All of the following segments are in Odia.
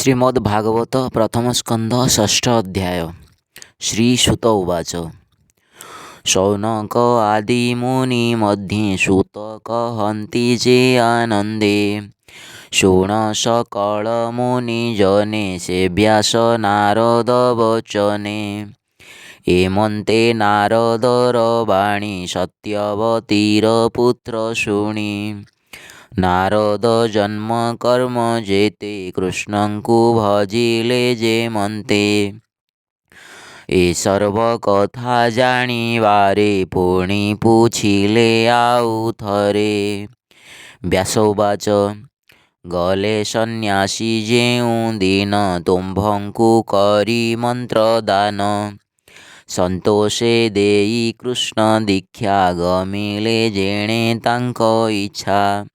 श्रीमद्भागवत प्रथम स्कंद षष्ठ अध्याय। श्रीसुत उवाच। शौनक आदि मुनि मध्ये सुत कहन्ति जे आनन्दे। शृण सकल मुनि जने सेव्यास नारद वचने। एमन्ते नारदर वाणी सत्यवतीर पुत्र शुणी। नारद जन्म कर्म जेते कृष्णଙ୍କୁ भजिले जेमन्ते। ए सर्व कथा जाणिबारे पुଣି पुछिले ଆଉ ଥରେ। ବ୍ୟାସ ଉବାଚ। ଗଲେ ସନ୍ନ୍ୟାସୀ ଯେଉଁ ଦିନ ତୁମ୍ଭଙ୍କୁ କରି ମନ୍ତ୍ର ଦାନ। ସନ୍ତୋଷେ ଦେଇ କୃଷ୍ଣ ଦୀକ୍ଷା ଗମିଲେ ଯେଣେ ତାଙ୍କ ଇଚ୍ଛା।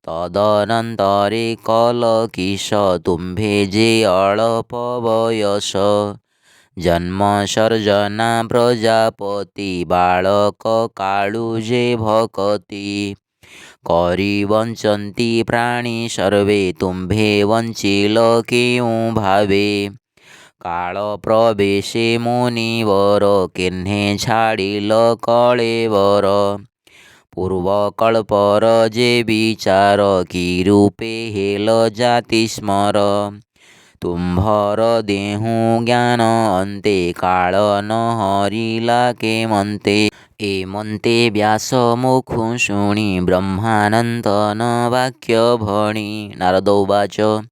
ତଦନନ୍ତରେ କଲ କିସ ତୁମ୍ଭେ ଯେ ଅଳପ ବୟସ। ଜନ୍ମ ସର୍ଜନା ପ୍ରଜାପତି ବାଳକ କାଳୁ ଯେ ଭକତି। କରି ବଞ୍ଚନ୍ତି ପ୍ରାଣୀ ସର୍ବେ ତୁମ୍ଭେ ବଞ୍ଚିଲ କେଉଁ ଭାବେ। କାଳ ପ୍ରବେଶେ ମୁନିବର କେହ୍ନେ ଛାଡ଼ିଲ କଳେବର। ପୂର୍ବ କଳ୍ପର ଯେ ବିଚାର କି ରୂପେ ହେଲ ଜାତି ସ୍ମର। ତୁମ୍ଭର ଦେହୁ ଜ୍ଞାନ ଅନ୍ତେ କାଳ ନ ହରିଲା କେମନ୍ତେ। ଏମନ୍ତେ ବ୍ୟାସ ମୁଖୁ ଶୁଣି ବ୍ରହ୍ମାନନ୍ଦନ ବାକ୍ୟ ଭଣି। ନାରଦ ଉବାଚ।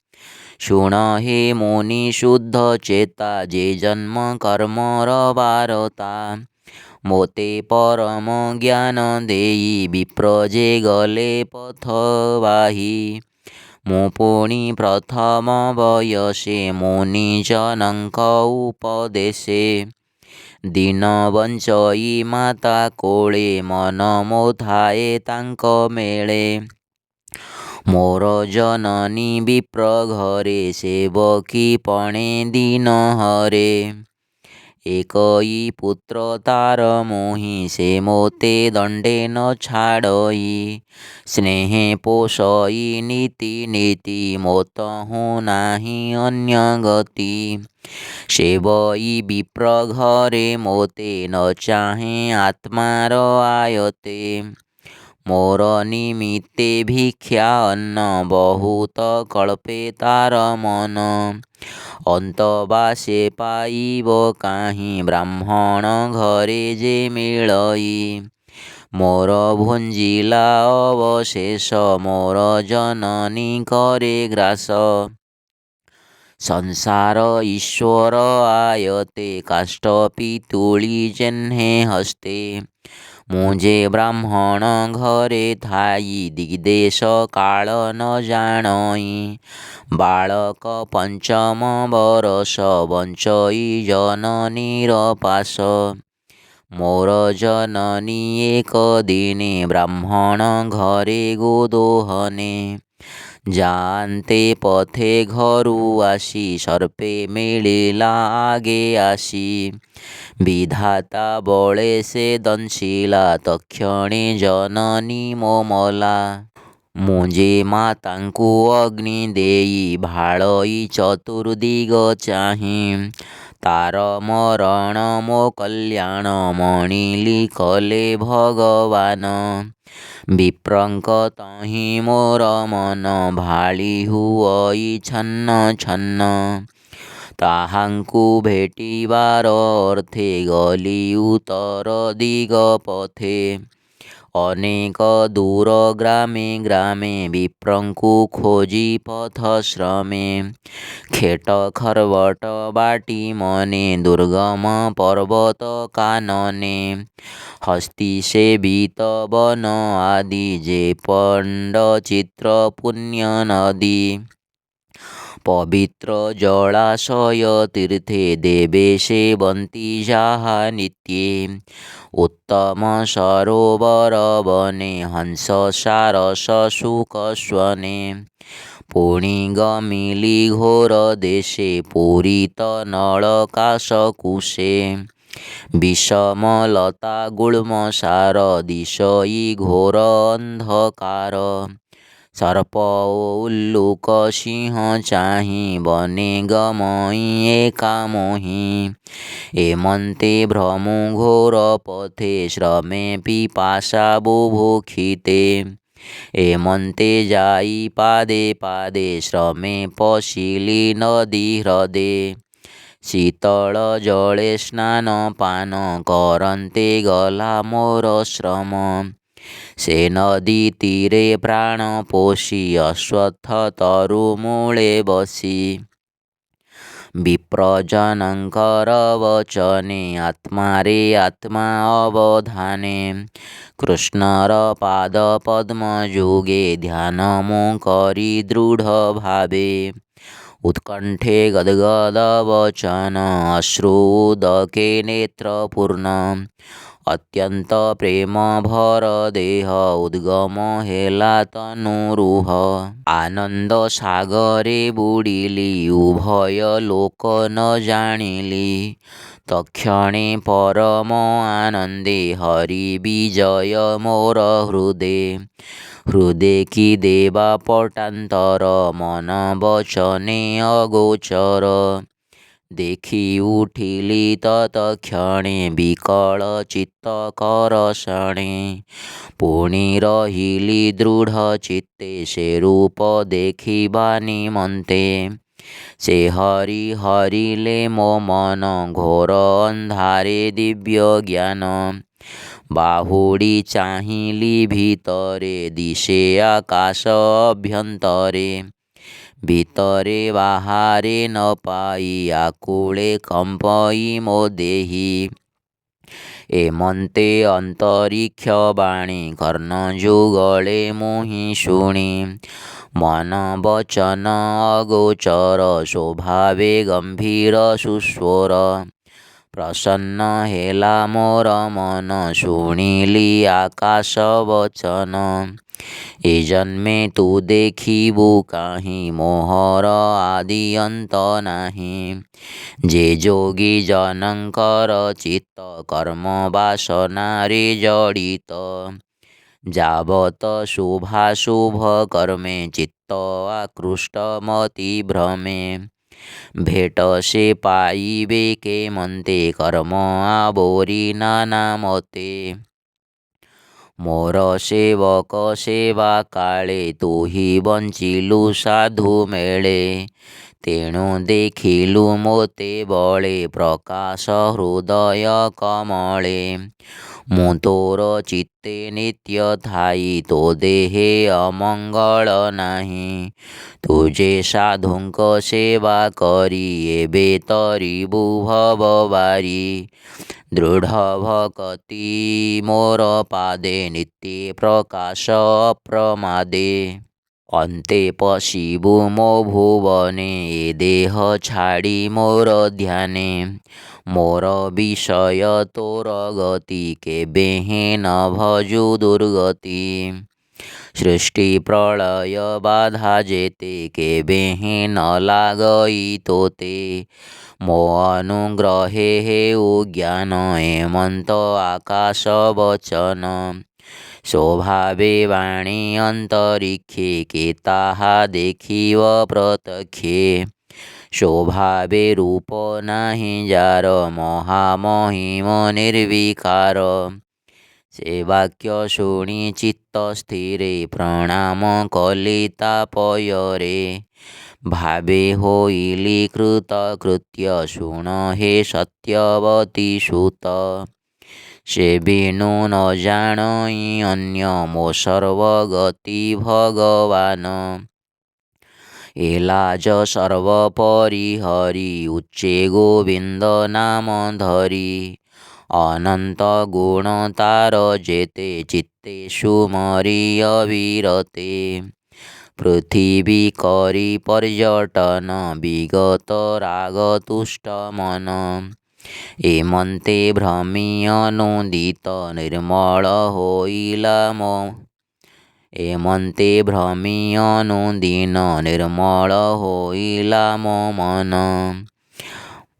ଶୁଣ ହେ ମୁନି ଶୁଦ୍ଧ ଚେତା ଯେ ଜନ୍ମ କର୍ମର ବାରତା। ମୋତେ ପରମ ଜ୍ଞାନ ଦେଇ ବିପ୍ର ଯେ ଗଲେ ପଥ ବାହି। ମୁଁ ପୁଣି ପ୍ରଥମ ବୟସେ ମୁନିଜନଙ୍କ ଉପଦେଶେ। ଦିନ ବଞ୍ଚଇ ମାତା କୋଳେ ମନ ମୋ ଥାଏ ତାଙ୍କ ମେଳେ। ମୋର ଜନନୀ ବିପ୍ର ଘରେ ସେବକୀ ପଣେ ଦିନ ହରେ। ଏକଇ ପୁତ୍ର ତାର ମୁହିଁ ସେ ମୋତେ ଦଣ୍ଡେ ନ ଛାଡ଼ଇ। ସ୍ନେହେ ପୋଷଇ ନୀତି ନୀତି ମୋତହୁଁ ନାହିଁ ଅନ୍ୟ ଗତି। ସେବଇ ବିପ୍ର ଘରେ ମୋତେ ନ ଚାହେଁ ଆତ୍ମାର ଆୟତେ। ମୋର ନିମିତ୍ତେ ଭିକ୍ଷା ଅନ୍ନ ବହୁତ କଳ୍ପେ ତାର ମନ। ଅନ୍ତ ବା ସେ ପାଇବ କାହିଁ ବ୍ରାହ୍ମଣ ଘରେ ଯେ ମିଳଇ। ମୋର ଭୁଞ୍ଜିଲା ଅବଶେଷ ମୋର ଜନନୀ କରେ ଗ୍ରାସ। ସଂସାର ଈଶ୍ୱର ଆୟତେ କାଷ୍ଠ ପିତୁଳି ଯେହ୍ନେ ହସ୍ତେ। ମୁଁ ଯେ ବ୍ରାହ୍ମଣ ଘରେ ଥାଇ ଦିଗ୍ଦେଶ କାଳ ନ ଜାଣଇ। ବାଳକ ପଞ୍ଚମ ବରଷ ବଞ୍ଚଇ ଜନନୀର ପାଶ। ମୋର ଜନନୀ ଏକ ଦିନେ ବ୍ରାହ୍ମଣ ଘରେ ଗୋଦୋହନେ। ଯାଆନ୍ତେ ପଥେ ଘରୁ ଆସି ସର୍ପେ ମିଳିଲା ଆଗେ ଆସି। ବିଧାତା ବଳେ ସେ ଦଂଶିଲା ତକ୍ଷଣେ ଜନନୀ ମୋ ମଲା। ମୁଁ ଯେ ମାତାଙ୍କୁ ଅଗ୍ନି ଦେଇ ଭାଳଇ ଚତୁର୍ଦିଗ ଚାହିଁ। ତାର ମରଣ ମୋ କଲ୍ୟାଣ ମଣିଲି କଲେ ଭଗବାନ। ବିପ୍ରଙ୍କ ତହିଁ ମୋର ମନ ଭାଳି ହୁଅଇ ଛନ୍ନ ଛନ୍ନ। ତାହାଙ୍କୁ ଭେଟିବାର ଅର୍ଥେ ଗଲି ଉତ୍ତର ଦିଗ ପଥେ। ଅନେକ ଦୂର ଗ୍ରାମେ ଗ୍ରାମେ ବିପ୍ରଙ୍କୁ ଖୋଜି ପଥ ଶ୍ରମେ। ଖେଟ ଖର୍ବଟ ବାଟି ମନେ ଦୁର୍ଗମ ପର୍ବତ କାନନେ। ହସ୍ତୀ ସେବିତ ବନ ଆଦି ଯେ ପଣ୍ଡ ଚିତ୍ର ପୁଣ୍ୟ ନଦୀ। ପବିତ୍ର ଜଳାଶୟ ତୀର୍ଥେ ଦେବେ ସେବନ୍ତି ଯାହା ନିତ୍ୟେ। ଉତ୍ତମ ସରୋବର ବନେ ହଂସ ସାରସ ଶୁକ ସ୍ୱନେ। ପୁଣି ଗମିଲି ଘୋର ଦେଶେ ପୂରିତ ନଳକାଶ କୁଶେ। বিষম লতা গুল্ম সার দিশই ঘোর অন্ধকার। ସର୍ପ ଉଲ୍ଲୁକ ସିଂହ ଚାହିଁ ବନେ ଗମଇ ଏକା ମୋହି। ଏମନ୍ତେ ଭ୍ରମୁ ଘୋର ପଥେ ଶ୍ରମେ ପିପାସା ବୁଭୁକ୍ଷିତେ। ଏମନ୍ତେ ଯାଇ ପାଦେ ପାଦେ ଶ୍ରମେ ପଶିଲି ନଦୀ ହ୍ରଦେ। ଶୀତଳ ଜଳେ ସ୍ନାନ ପାନ କରନ୍ତେ ଗଲା ମୋର ଶ୍ରମ। ସେ ନଦୀ ତୀରେ ପ୍ରାଣ ପୋଷି ଅଶ୍ୱତ୍ଥ ତରୁ ମୂଳେ ବସି। ବିପ୍ରଜନଙ୍କର ବଚନେ ଆତ୍ମାରେ ଆତ୍ମା ଅବଧାନେ। କୃଷ୍ଣର ପାଦ ପଦ୍ମ ଯୁଗେ ଧ୍ୟାନ ମୁଁ କରି ଦୃଢ଼ ଭାବେ। ଉତ୍କଣ୍ଠେ ଗଦ୍ଗଦ ବଚନ ଅଶ୍ରୁ ଉଦକେ ନେତ୍ର ପୂର୍ଣ୍ଣ। ଅତ୍ୟନ୍ତ ପ୍ରେମ ଭର ଦେହ ଉଦ୍ଗମ ହେଲା ତନୁରୁହ। ଆନନ୍ଦ ସାଗରେ ବୁଡ଼ିଲି ଉଭୟ ଲୋକ ନ ଜାଣିଲି। ତକ୍ଷଣେ ପରମ ଆନନ୍ଦେ ହରି ବିଜୟ ମୋର ହୃଦେ। ହୃଦେ କି ଦେବା ପଟାନ୍ତର ମନ ବଚନେ ଅଗୋଚର। ଦେଖି ଉଠିଲି ତତକ୍ଷଣେ ବିକଳ ଚିତ୍ତ କରଷଣେ। ପୁଣି ରହିଲି ଦୃଢ଼ ଚିତ୍ତେ ସେ ରୂପ ଦେଖିବା ନିମନ୍ତେ। ସେ ହରି ହରିଲେ ମୋ ମନ ଘୋର ଅନ୍ଧାରେ ଦିବ୍ୟ ଜ୍ଞାନ। ବାହୁଡ଼ି ଚାହିଁଲି ଭିତରେ ଦିଶେ ଆକାଶ ଅଭ୍ୟନ୍ତରେ। ଭିତରେ ବାହାରେ ନ ପାଇ ଆକୁଳେ କମ୍ପଇ ମୋ ଦେହି। ଏମନ୍ତେ ଅନ୍ତରୀକ୍ଷ ବାଣୀ କର୍ଣ୍ଣ ଯୁଗଳେ ମୁହିଁ ଶୁଣି। ମନ ବଚନ ଅଗୋଚର ସ୍ୱଭାବେ ଗମ୍ଭୀର ସୁସ୍ୱର। ପ୍ରସନ୍ନ ହେଲା ମୋର ମନ ଶୁଣିଲି ଆକାଶ ବଚନ। ଏ ଜନ୍ମେ ତୁ ଦେଖିବୁ କାହିଁ ମୋହର ଆଦି ଅନ୍ତ ନାହିଁ। ଯେ ଯୋଗୀ ଜନଙ୍କର ଚିତ୍ତ କର୍ମ ବାସନାରେ ଜଡ଼ିତ। ଯାବତ ଶୁଭାଶୁଭ କର୍ମେ ଚିତ୍ତ ଆକୃଷ୍ଟ ମତି ଭ୍ରମେ। ଭେଟ ସେ ପାଇବେ କେମନ୍ତେ କର୍ମ ଆବୋରି ନାନା ମତେ। ମୋର ସେବକ ସେବା କାଳେ ତୁହି ବଞ୍ଚିଲୁ ସାଧୁ ମେଳେ। ତେଣୁ ଦେଖିଲୁ ମୋତେ ବଳେ ପ୍ରକାଶ ହୃଦୟ କମଳେ। ମୁଁ ତୋର ଚିତ୍ତେ ନିତ୍ୟ ଥାଇ ତୋ ଦେହେ ଅମଙ୍ଗଳ ନାହିଁ। ତୁ ଯେ ସାଧୁଙ୍କ ସେବା କରି ଏବେ ତରିବୁ ଭବ ବାରି। ଦୃଢ଼ ଭକତି ମୋର ପାଦେ ନିତ୍ୟ ପ୍ରକାଶ ଅପ୍ରମାଦେ। ଅନ୍ତେ ପଶିବୁ ମୋ ଭୁବନେ ଏ ଦେହ ଛାଡ଼ି ମୋର ଧ୍ୟାନେ। ମୋର ବିଷୟ ତୋର ଗତି କେବେହେଁ ନ ଭଜୁ ଦୁର୍ଗତି। ସୃଷ୍ଟି ପ୍ରଳୟ ବାଧା ଯେତେ କେବେହେଁ ନ ଲାଗଇ ତୋତେ। ମୋ ଅନୁଗ୍ରହେ ହେଉ ଜ୍ଞାନ ଏମନ୍ତ ଆକାଶ ବଚନ। ସ୍ୱଭାବେ ବାଣୀ ଅନ୍ତରୀକ୍ଷେ କେ ତାହା ଦେଖିବ ପ୍ରତ୍ୟକ୍ଷେ। ସ୍ୱଭାବେ ରୂପ ନାହିଁ ଯାର ମହାମହିମ ନିର୍ବିକାର। ସେ ବାକ୍ୟ ଶୁଣି ଚିତ୍ତ ସ୍ଥିରେ ପ୍ରଣାମ କଲି ତାପୟରେ। ଭାବେ ହୋଇଲି କୃତକୃତ୍ୟ ଶୁଣ ହେ ସତ୍ୟବତୀ ସୁତ। ସେ ବିନୁ ନ ଜାଣଇ ଅନ୍ୟ ମୋ ସର୍ବଗତି ଭଗବାନ। ଏ ଲାଜ ସର୍ବପରି ହରି ଉଚ୍ଚେ ଗୋବିନ୍ଦ ନାମ ଧରି। ଅନନ୍ତ ଗୁଣ ତାର ଯେତେ ଚିତ୍ତେ ସୁମରି ଅବିରତେ। ପୃଥିବୀ କରି ପର୍ଯ୍ୟଟନ ବିଗତ ରାଗ ତୁଷ୍ଟ ମନ। ଏମନ୍ତେ ଭ୍ରମି ଅନୁଦିତ ନିର୍ମଳ ହୋଇଲା ମୋ। ଏମନ୍ତେ ଭ୍ରମି ଅନୁଦିନ ନିର୍ମଳ ହୋଇଲା ମୋ ମନ।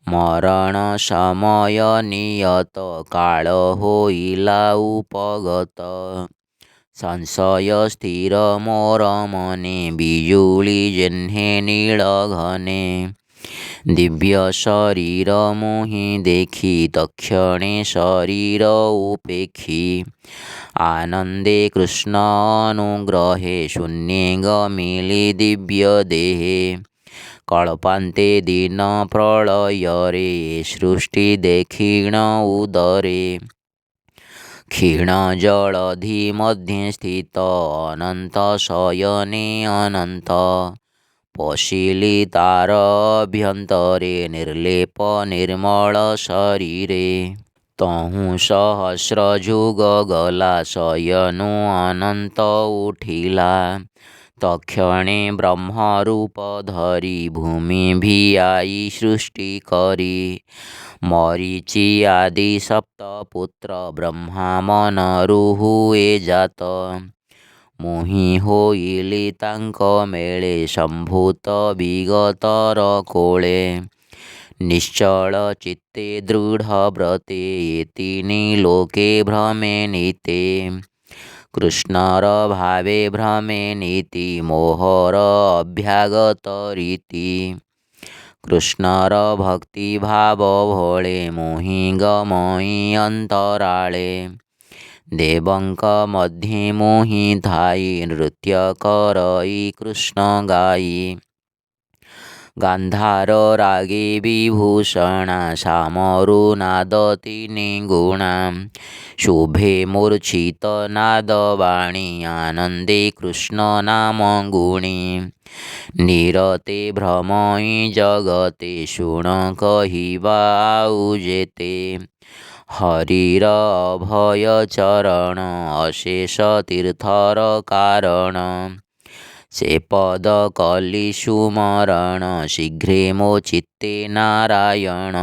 ମରଣ ସମୟ ନିୟତ କାଳ ହୋଇଲା ଉପଗତ। ସଂଶୟ ସ୍ଥିର ମୋର ମନେ ବିଜୁଳି ଯେହ୍ନେ ନୀଳ ଘନେ। ଦିବ୍ୟ ଶରୀର ମୁହିଁ ଦେଖି ତକ୍ଷଣେ ଶରୀର ଉପେକ୍ଷି। ଆନନ୍ଦେ କୃଷ୍ଣ ଅନୁଗ୍ରହେ ଶୂନ୍ୟେ ଗମିଲି ଦିବ୍ୟ ଦେହେ। କଳ୍ପାନ୍ତେ ଦିନ ପ୍ରଳୟରେ ସୃଷ୍ଟି ଦେଖିଣ ଉଦରେ। ক্ষীণ ଜଳଧି ମଧ୍ୟେ ସ୍ଥିତ ଅନନ୍ତ ଶୟନେ ଅନନ୍ତ। ପଶିଲି ତାର ଅଭ୍ୟନ୍ତରେ ନିର୍ଲେପ ନିର୍ମଳ ଶରୀରେ। ତହୁଁ ସହସ୍ର ଯୁଗ ଗଲା ଶୟନୁ ଅନନ୍ତ ଉଠିଲା। ତକ୍ଷଣେ ବ୍ରହ୍ମରୂପ ଧରି ଭୂମି ଭିଆଇ ସୃଷ୍ଟି କରି। ମରିଚି ଆଦି ସପ୍ତ ପୁତ୍ର ବ୍ରହ୍ମା ମନରୁ ହୁଏ ଜାତ। ମୁହିଁ ହୋଇଲି ତାଙ୍କ ମେଳେ ସମ୍ଭୂତ ବିଗତର କୋଳେ। ନିଶ୍ଚଳ ଚିତ୍ତେ ଦୃଢ଼ ବ୍ରତେ ଏ ତିନି ଲୋକେ ଭ୍ରମେ ନିତେ। କୃଷ୍ଣର ଭାବେ ଭ୍ରମେ ନୀତି ମୋହର ଅଭ୍ୟାଗତ ରୀତି। କୃଷ୍ଣର ଭକ୍ତି ଭାବ ଭଳେ ମୁହିଁ ଗମଇ ଅନ୍ତରାଳେ। ଦେବଙ୍କ ମଧ୍ୟେ ମୁହିଁ ଥାଇ ନୃତ୍ୟ କରଇ କୃଷ୍ଣ ଗାଇ। ଗାନ୍ଧାର ରାଗେ ବିଭୂଷଣା ସାମରୁ ନାଦ ତିନି ଗୁଣା। ଶୁଭେ ମୂର୍ଚ୍ଛିତ ନାଦ ବାଣୀ ଆନନ୍ଦେ କୃଷ୍ଣ ନାମ ଗୁଣି। ନିରତେ ଭ୍ରମଇ ଜଗତେ ଶୁଣ କହିବା ଆଉ ଯେତେ। ହରିର ଅଭୟ ଚରଣ ଅଶେଷ ତୀର୍ଥର କାରଣ। ସେ ପଦ କଲି ସୁମରଣ ଶୀଘ୍ରେ ମୋ ଚିତ୍ତେ ନାରାୟଣ।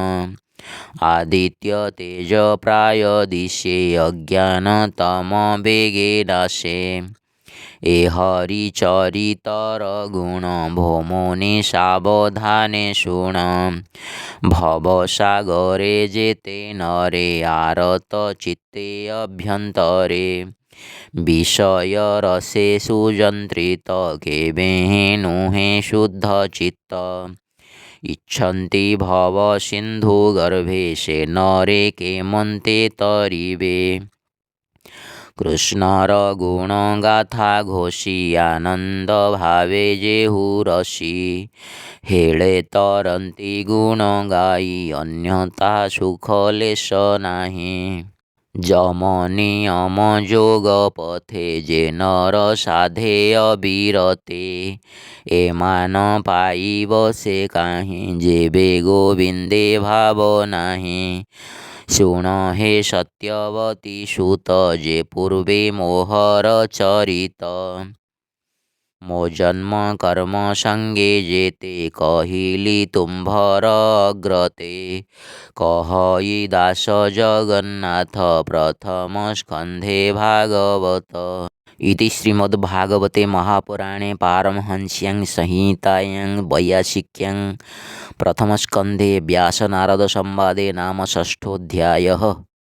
ଆଦିତ୍ୟ ତେଜ ପ୍ରାୟ ଦିଶେ ଅଜ୍ଞାନ ତମ ବେଗେ ନାଶେ। ଏ ହରି ଚରିତର ଗୁଣ ଭୋମୁନି ସାବଧାନେ ଶୁଣ। ଭବସାଗରେ ଯେତେ ନରେ ଆରତ ଚିତ୍ତେ ଅଭ୍ୟନ୍ତରେ। ବିଷୟ ରସେ ସୁଯନ୍ତ୍ରିତ କେବେହେଁ ନୁହେଁ ଶୁଦ୍ଧ ଚିତ୍ତ। ଇଚ୍ଛନ୍ତି ଭବ ସିନ୍ଧୁ ଗର୍ଭେ ସେ ନରେ କେମନ୍ତେ ତରିବେ। କୃଷ୍ଣର ଗୁଣ ଗାଥା ଘୋଷି ଆନନ୍ଦ ଭାବେ ଯେହୁ ରସି। ହେଳେ ତରନ୍ତି ଗୁଣ ଗାଇ ଅନ୍ୟଥା ସୁଖ ଲେଶ ନାହିଁ। ଯମ ନିୟମ ଯୋଗ ପଥେ ଯେ ନର ସାଧେ ଅବିରତେ। ଏମାନ ପାଇବ ସେ କାହିଁ ଯେବେ ଗୋବିନ୍ଦେ ଭାବ ନାହିଁ। ଶୁଣ ହେ ସତ୍ୟବତୀ ସୁତ ଯେ ପୂର୍ବେ ମୋହର ଚରିତ। ମୋ ଜନ୍ମ କର୍ମ ସଙ୍ଗେ ଯେତେ କହିଲି ତୁମ୍ଭର ଅଗ୍ରତେ। କହଇ ଦାସ ଜଗନ୍ନାଥ ପ୍ରଥମ ସ୍କନ୍ଧେ ଭାଗବତ। इति श्रीमद्भागवते महापुराणे पारमहंस्यां संहितायां वैयासिक्यां प्रथमस्कन्धे व्यासनारदसंवादे नाम षष्ठोऽध्यायः।